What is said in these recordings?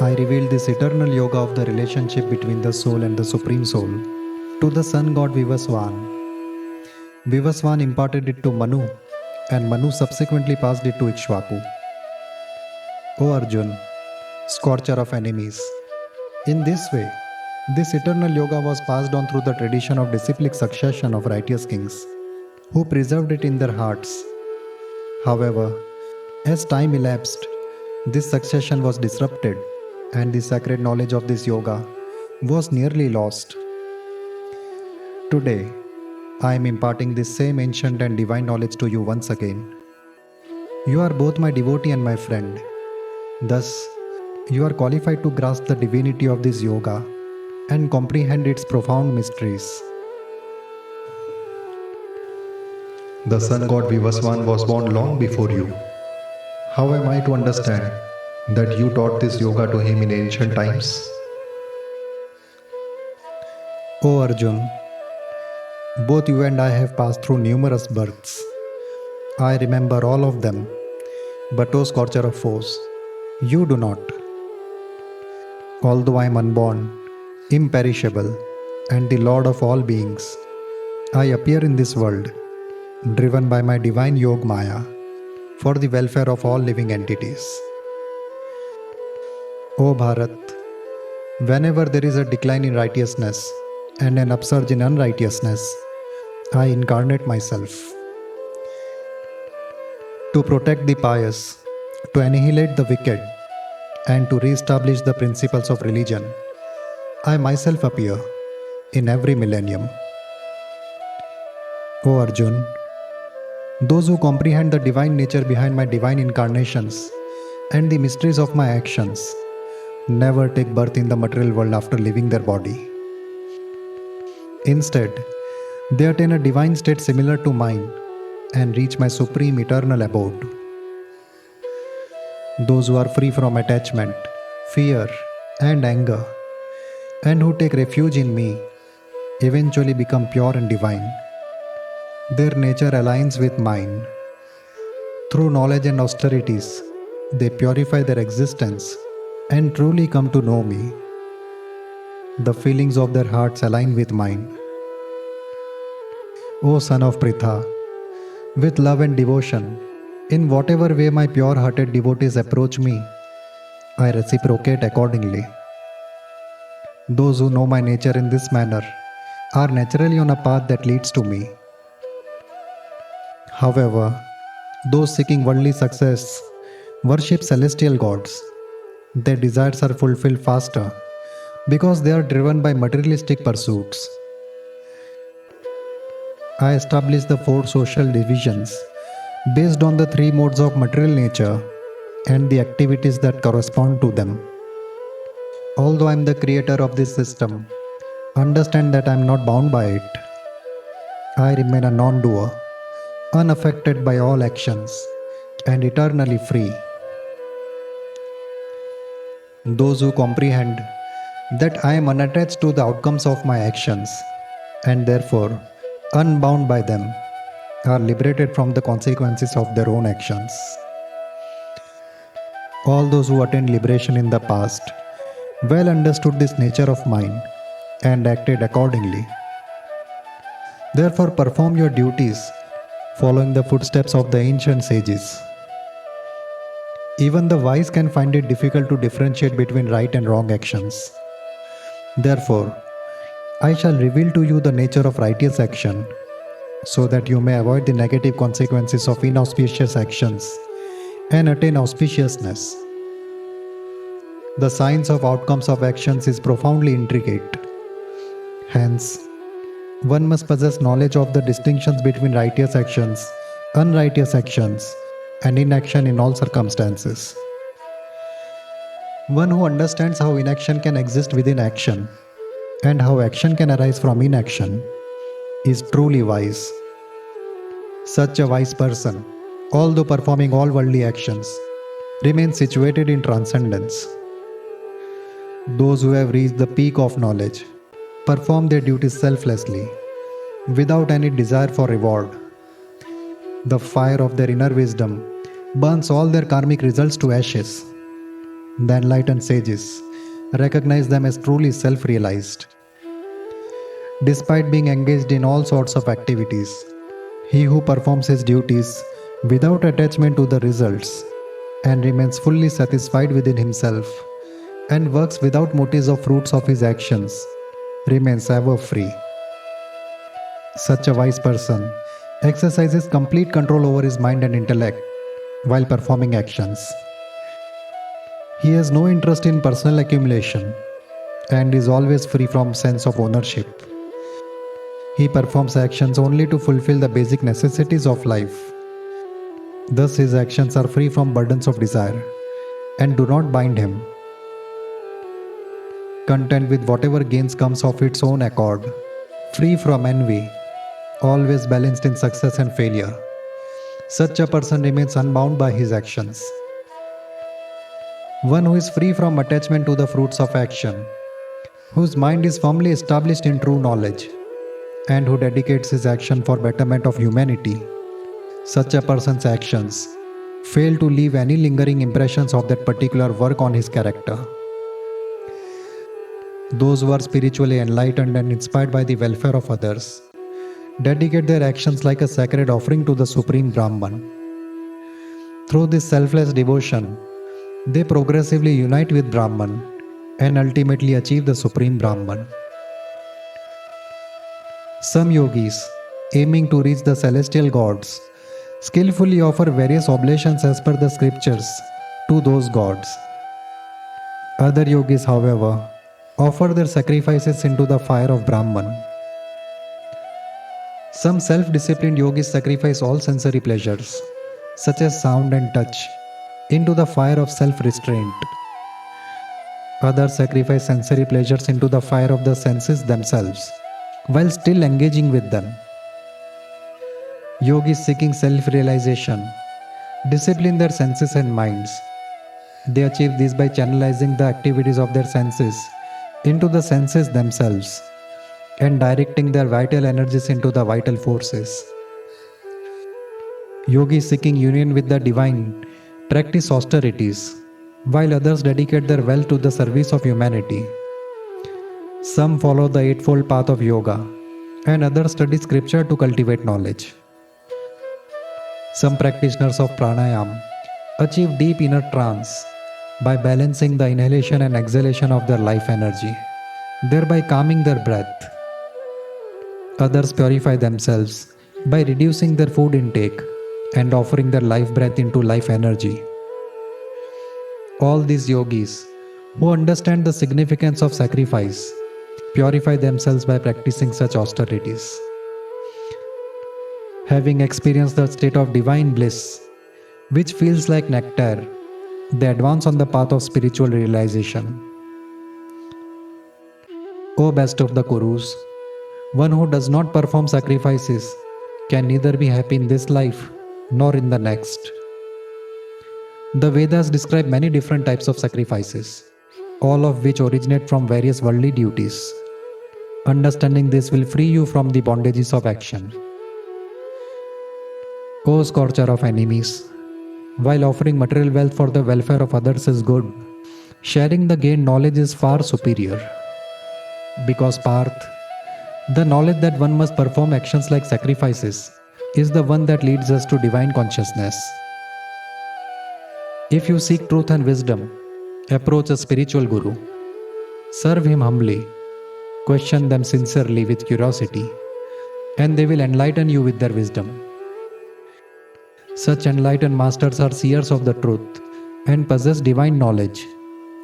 I revealed this eternal yoga of the relationship between the soul and the Supreme Soul to the sun god Vivaswan. Vivaswan imparted it to Manu, and Manu subsequently passed it to Ikshvaku. O Arjun, scorcher of enemies. In this way, this eternal yoga was passed on through the tradition of disciplic succession of righteous kings, who preserved it in their hearts. However, as time elapsed, this succession was disrupted, and the sacred knowledge of this yoga was nearly lost. Today, I am imparting this same ancient and divine knowledge to you once again. You are both my devotee and my friend. Thus, you are qualified to grasp the divinity of this yoga and comprehend its profound mysteries. The sun god Vivaswan was born long before you. How am I to understand that you taught this yoga to him in ancient times? O Arjun, both you and I have passed through numerous births. I remember all of them, but O scorcher of foes, you do not. Although I am unborn, imperishable, and the Lord of all beings, I appear in this world, driven by my divine Yog Maya, for the welfare of all living entities. O Bharat, whenever there is a decline in righteousness and an upsurge in unrighteousness, I incarnate myself. To protect the pious, to annihilate the wicked, and to re-establish the principles of religion, I myself appear in every millennium. O Arjun, those who comprehend the divine nature behind my divine incarnations and the mysteries of my actions never take birth in the material world after leaving their body. Instead, they attain a divine state similar to mine and reach my supreme eternal abode. Those who are free from attachment, fear, and anger, and who take refuge in me, eventually become pure and divine. Their nature aligns with mine. Through knowledge and austerities, they purify their existence and truly come to know me. The feelings of their hearts align with mine. O son of Pritha, with love and devotion, in whatever way my pure-hearted devotees approach me, I reciprocate accordingly. Those who know my nature in this manner are naturally on a path that leads to me. However, those seeking worldly success worship celestial gods. Their desires are fulfilled faster because they are driven by materialistic pursuits. I establish the 4 social divisions based on the 3 modes of material nature and the activities that correspond to them. Although I am the creator of this system, understand that I am not bound by it. I remain a non-doer, unaffected by all actions, and eternally free. Those who comprehend that I am unattached to the outcomes of my actions, and therefore unbound by them, are liberated from the consequences of their own actions. All those who attained liberation in the past well understood this nature of mine and acted accordingly. Therefore, perform your duties following the footsteps of the ancient sages. Even the wise can find it difficult to differentiate between right and wrong actions. Therefore, I shall reveal to you the nature of righteous action, so that you may avoid the negative consequences of inauspicious actions and attain auspiciousness. The science of outcomes of actions is profoundly intricate. Hence, one must possess knowledge of the distinctions between righteous actions, unrighteous actions, and inaction in all circumstances. One who understands how inaction can exist within action and how action can arise from inaction is truly wise. Such a wise person, although performing all worldly actions, remains situated in transcendence. Those who have reached the peak of knowledge perform their duties selflessly, without any desire for reward. The fire of their inner wisdom burns all their karmic results to ashes. The enlightened sages recognize them as truly self realized. Despite being engaged in all sorts of activities, he who performs his duties without attachment to the results and remains fully satisfied within himself and works without motives of fruits of his actions remains ever free. Such a wise person exercises complete control over his mind and intellect while performing actions. He has no interest in personal accumulation and is always free from sense of ownership. He performs actions only to fulfill the basic necessities of life. Thus his actions are free from burdens of desire and do not bind him. Content with whatever gains comes of its own accord, free from envy, always balanced in success and failure. Such a person remains unbound by his actions. One who is free from attachment to the fruits of action, whose mind is firmly established in true knowledge, and who dedicates his action for betterment of humanity. Such a person's actions fail to leave any lingering impressions of that particular work on his character. Those who are spiritually enlightened and inspired by the welfare of others dedicate their actions like a sacred offering to the Supreme Brahman. Through this selfless devotion, they progressively unite with Brahman and ultimately achieve the Supreme Brahman. Some yogis, aiming to reach the celestial gods, skillfully offer various oblations as per the scriptures to those gods. Other yogis, however, offer their sacrifices into the fire of Brahman. Some self-disciplined yogis sacrifice all sensory pleasures, such as sound and touch, into the fire of self-restraint. Others sacrifice sensory pleasures into the fire of the senses themselves, while still engaging with them. Yogis seeking self-realization discipline their senses and minds. They achieve this by channelizing the activities of their senses into the senses themselves and directing their vital energies into the vital forces. Yogis seeking union with the divine practice austerities, while others dedicate their wealth to the service of humanity. Some follow the eightfold path of yoga, and others study scripture to cultivate knowledge. Some practitioners of pranayam achieve deep inner trance by balancing the inhalation and exhalation of their life energy, thereby calming their breath. Others purify themselves by reducing their food intake and offering their life breath into life energy. All these yogis, who understand the significance of sacrifice, purify themselves by practicing such austerities. Having experienced the state of divine bliss, which feels like nectar, they advance on the path of spiritual realization. O best of the Kurus, one who does not perform sacrifices can neither be happy in this life nor in the next. The Vedas describe many different types of sacrifices, all of which originate from various worldly duties. Understanding this will free you from the bondages of action. O scorcher of enemies, while offering material wealth for the welfare of others is good, sharing the gained knowledge is far superior. Because Parth, the knowledge that one must perform actions like sacrifices is the one that leads us to divine consciousness. If you seek truth and wisdom, approach a spiritual guru. Serve him humbly, question them sincerely with curiosity, and they will enlighten you with their wisdom. Such enlightened masters are seers of the truth and possess divine knowledge,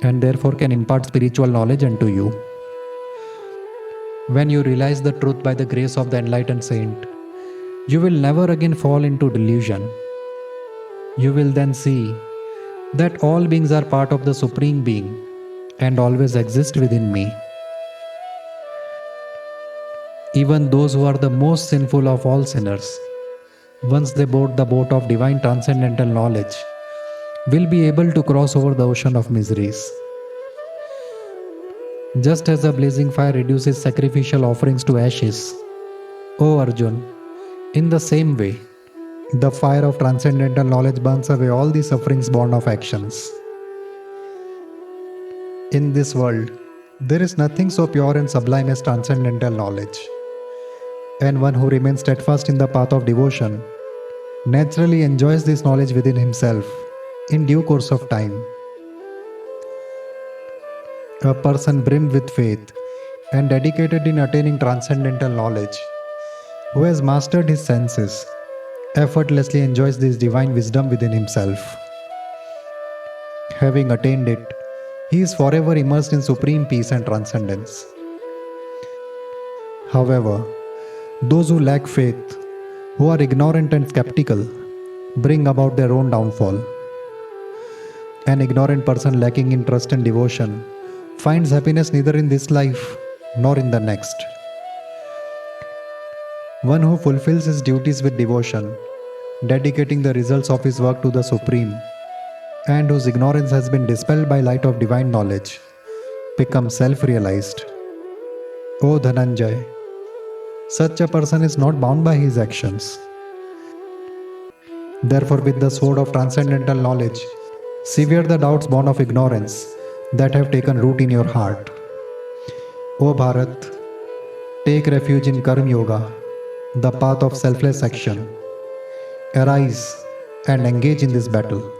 and therefore can impart spiritual knowledge unto you. When you realize the truth by the grace of the enlightened saint, you will never again fall into delusion. You will then see that all beings are part of the Supreme Being and always exist within me. Even those who are the most sinful of all sinners, once they board the boat of divine transcendental knowledge, will be able to cross over the ocean of miseries. Just as a blazing fire reduces sacrificial offerings to ashes, O Arjuna, in the same way, the fire of transcendental knowledge burns away all the sufferings born of actions. In this world, there is nothing so pure and sublime as transcendental knowledge. And one who remains steadfast in the path of devotion naturally enjoys this knowledge within himself in due course of time. A person brimmed with faith and dedicated in attaining transcendental knowledge, who has mastered his senses, effortlessly enjoys this divine wisdom within himself. Having attained it, he is forever immersed in supreme peace and transcendence. However, those who lack faith, who are ignorant and skeptical, bring about their own downfall. An ignorant person lacking in trust and devotion finds happiness neither in this life nor in the next. One who fulfills his duties with devotion, dedicating the results of his work to the Supreme, and whose ignorance has been dispelled by light of divine knowledge, becomes self-realized. O Dhananjay, such a person is not bound by his actions. Therefore, with the sword of transcendental knowledge, sever the doubts born of ignorance that have taken root in your heart. O Bharat, take refuge in Karma Yoga, the path of selfless action. Arise and engage in this battle.